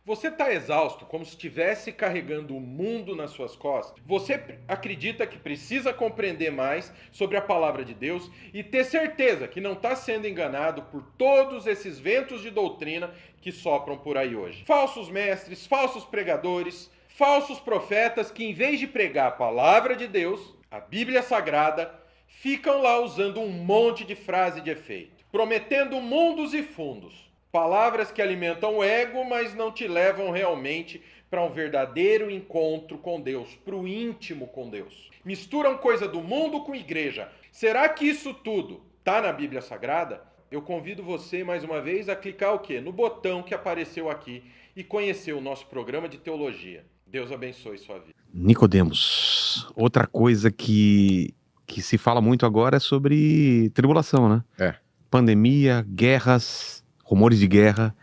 Você está exausto, como se estivesse carregando o mundo nas suas costas? Você acredita que precisa compreender mais sobre a palavra de Deus e ter certeza que não está sendo enganado por todos esses ventos de doutrina que sopram por aí hoje? Falsos mestres, falsos pregadores, falsos profetas que, em vez de pregar a palavra de Deus, a Bíblia Sagrada, ficam lá usando um monte de frase de efeito, prometendo mundos e fundos. Palavras que alimentam o ego, mas não te levam realmente para um verdadeiro encontro com Deus, para o íntimo com Deus. Misturam coisa do mundo com igreja. Será que isso tudo está na Bíblia Sagrada? Eu convido você mais uma vez a clicar o quê? No botão que apareceu aqui e conhecer o nosso programa de teologia. Deus abençoe sua vida. Nicodemos, outra coisa que se fala muito agora é sobre tribulação, né? Pandemia, guerras, rumores de guerra,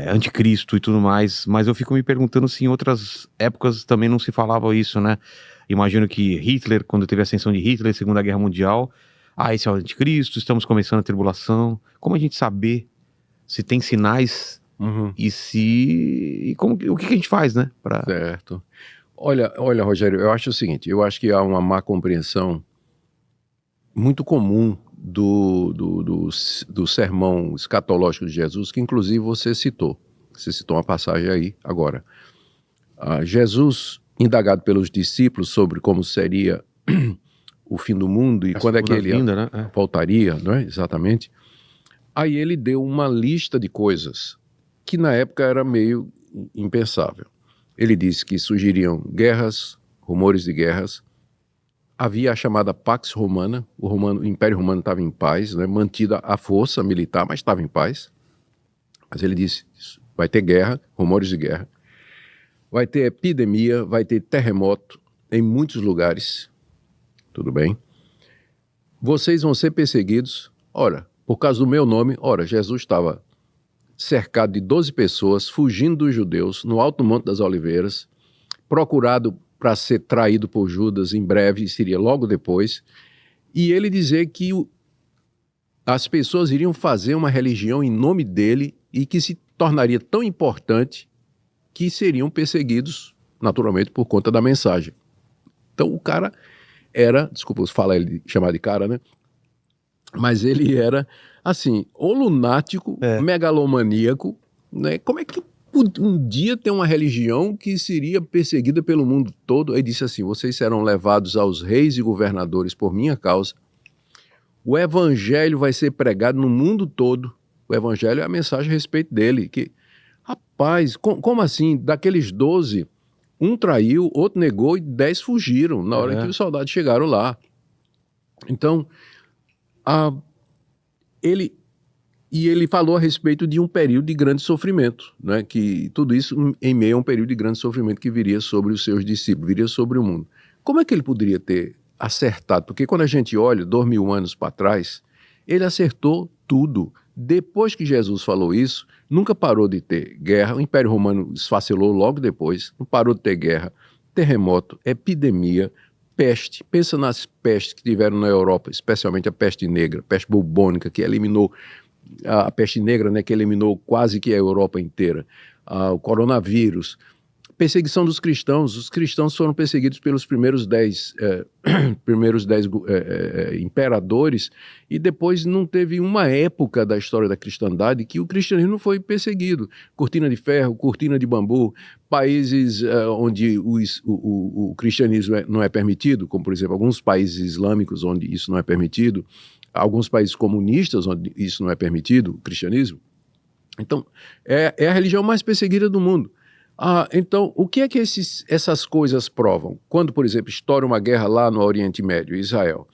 anticristo e tudo mais, mas eu fico me perguntando se em outras épocas também não se falava isso, né? Imagino que Hitler, quando teve a ascensão de Hitler, Segunda Guerra Mundial, esse é o anticristo, estamos começando a tribulação. Como a gente saber se tem sinais e o que a gente faz, né? Certo. Olha, Rogério, eu acho o seguinte, eu acho que há uma má compreensão muito comum do sermão escatológico de Jesus, que inclusive você citou. Você citou uma passagem aí agora. Jesus, indagado pelos discípulos sobre como seria o fim do mundo e quando é que ele voltaria, não é? Exatamente. Aí ele deu uma lista de coisas que na época era meio impensável. Ele disse que surgiriam guerras, rumores de guerras. Havia a chamada Pax Romana, o Império Romano estava em paz, né, mantida a força militar, mas estava em paz. Mas ele disse, vai ter guerra, rumores de guerra, vai ter epidemia, vai ter terremoto em muitos lugares, tudo bem? Vocês vão ser perseguidos, ora, por causa do meu nome, Jesus estava cercado de 12 pessoas, fugindo dos judeus, no alto Monte das Oliveiras, procurado para ser traído por Judas em breve, seria logo depois, e ele dizer que as pessoas iriam fazer uma religião em nome dele e que se tornaria tão importante que seriam perseguidos, naturalmente, por conta da mensagem. Então o cara era, desculpa falar ele chamar de cara, né? Mas ele era, assim, ou lunático, megalomaníaco, né? Como é que um dia tem uma religião que seria perseguida pelo mundo todo? Ele disse assim, vocês serão levados aos reis e governadores por minha causa. O evangelho vai ser pregado no mundo todo. O evangelho é a mensagem a respeito dele. Que, rapaz, como assim? Daqueles 12, um traiu, outro negou e 10 fugiram na hora que os soldados chegaram lá. Então, ele falou a respeito de um período de grande sofrimento, né? Que tudo isso em meio a um período de grande sofrimento que viria sobre os seus discípulos, viria sobre o mundo. Como é que ele poderia ter acertado? Porque quando a gente olha 2000 anos para trás, ele acertou tudo. Depois que Jesus falou isso, nunca parou de ter guerra, o Império Romano esfacelou logo depois, não parou de ter guerra, terremoto, epidemia, peste. Pensa nas pestes que tiveram na Europa, especialmente a peste negra, peste bubônica, que eliminou a peste negra, né, que eliminou quase que a Europa inteira, o coronavírus, perseguição dos cristãos. Os cristãos foram perseguidos pelos primeiros 10 imperadores, e depois não teve uma época da história da cristandade que o cristianismo foi perseguido. Cortina de ferro, cortina de bambu, países onde o cristianismo não é permitido, como por exemplo alguns países islâmicos onde isso não é permitido, alguns países comunistas onde isso não é permitido, o cristianismo. Então, é a religião mais perseguida do mundo. Então, o que é que essas coisas provam? Quando, por exemplo, estoura uma guerra lá no Oriente Médio, Israel,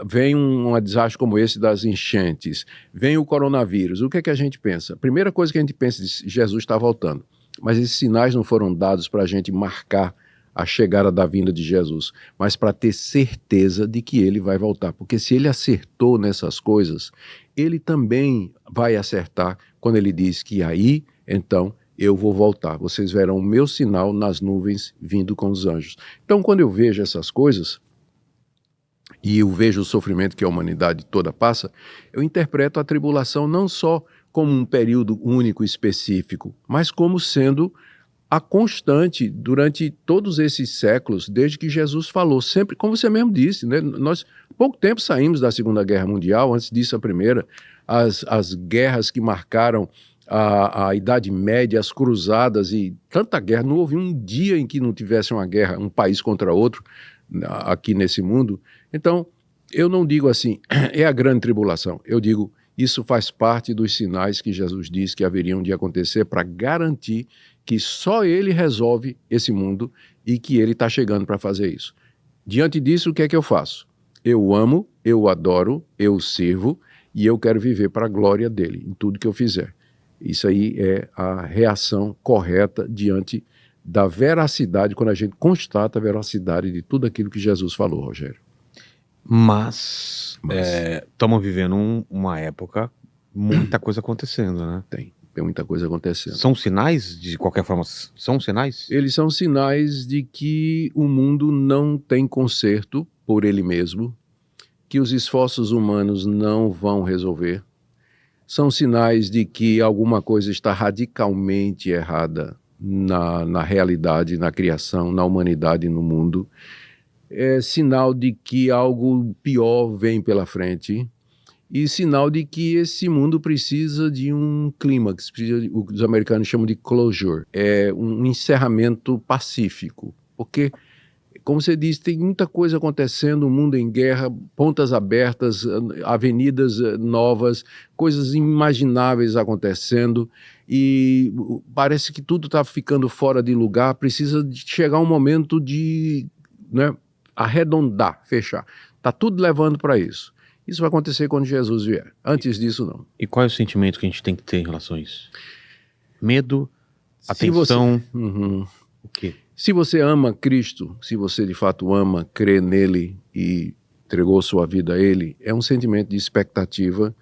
vem um desastre como esse das enchentes, vem o coronavírus, o que é que a gente pensa? A primeira coisa que a gente pensa é que Jesus está voltando, mas esses sinais não foram dados para a gente marcar a chegada da vinda de Jesus, mas para ter certeza de que ele vai voltar, porque se ele acertou nessas coisas, ele também vai acertar quando ele diz que aí, então, eu vou voltar. Vocês verão o meu sinal nas nuvens vindo com os anjos. Então, quando eu vejo essas coisas, e eu vejo o sofrimento que a humanidade toda passa, eu interpreto a tribulação não só como um período único específico, mas como sendo a constante durante todos esses séculos, desde que Jesus falou, sempre, como você mesmo disse, né? Nós, pouco tempo saímos da Segunda Guerra Mundial, antes disso a Primeira, as guerras que marcaram a Idade Média, as cruzadas e tanta guerra, não houve um dia em que não tivesse uma guerra, um país contra outro, aqui nesse mundo. Então, eu não digo assim, é a grande tribulação, eu digo, isso faz parte dos sinais que Jesus disse que haveriam de acontecer para garantir que só ele resolve esse mundo e que ele está chegando para fazer isso. Diante disso, o que é que eu faço? Eu o amo, eu o adoro, eu o sirvo e eu quero viver para a glória dele em tudo que eu fizer. Isso aí é a reação correta diante da veracidade, quando a gente constata a veracidade de tudo aquilo que Jesus falou, Rogério. Mas estamos vivendo uma época, muita coisa acontecendo, né? Tem muita coisa acontecendo. São sinais, de qualquer forma, são sinais? Eles são sinais de que o mundo não tem conserto por ele mesmo, que os esforços humanos não vão resolver. São sinais de que alguma coisa está radicalmente errada na realidade, na criação, na humanidade, no mundo. É sinal de que algo pior vem pela frente e sinal de que esse mundo precisa de um clímax, os americanos chamam de closure, é um encerramento pacífico, porque, como você disse, tem muita coisa acontecendo, o mundo em guerra, pontas abertas, avenidas novas, coisas inimagináveis acontecendo e parece que tudo está ficando fora de lugar, precisa de chegar um momento de, né, arredondar, fechar. Está tudo levando para isso. Isso vai acontecer quando Jesus vier. Antes disso, não. E qual é o sentimento que a gente tem que ter em relação a isso? Medo? Atenção? O quê? Se você ama Cristo, se você de fato ama, crê nele e entregou sua vida a ele, é um sentimento de expectativa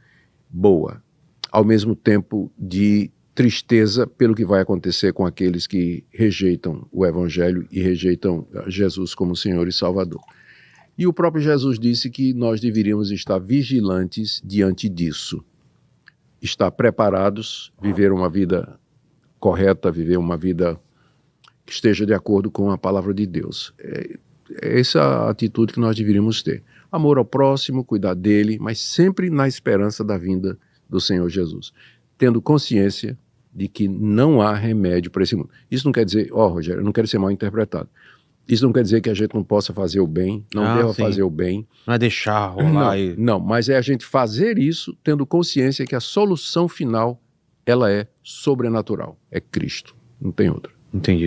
boa. Ao mesmo tempo de tristeza pelo que vai acontecer com aqueles que rejeitam o Evangelho e rejeitam Jesus como Senhor e Salvador. E o próprio Jesus disse que nós deveríamos estar vigilantes diante disso. Estar preparados, viver uma vida correta, viver uma vida que esteja de acordo com a palavra de Deus. É essa a atitude que nós deveríamos ter. Amor ao próximo, cuidar dele, mas sempre na esperança da vinda do Senhor Jesus. Tendo consciência de que não há remédio para esse mundo. Isso não quer dizer, Rogério, eu não quero ser mal interpretado. Isso não quer dizer que a gente não possa fazer o bem, não deva fazer o bem. Não é deixar rolar. Não, mas é a gente fazer isso tendo consciência que a solução final, ela é sobrenatural. É Cristo, não tem outra. Entendi.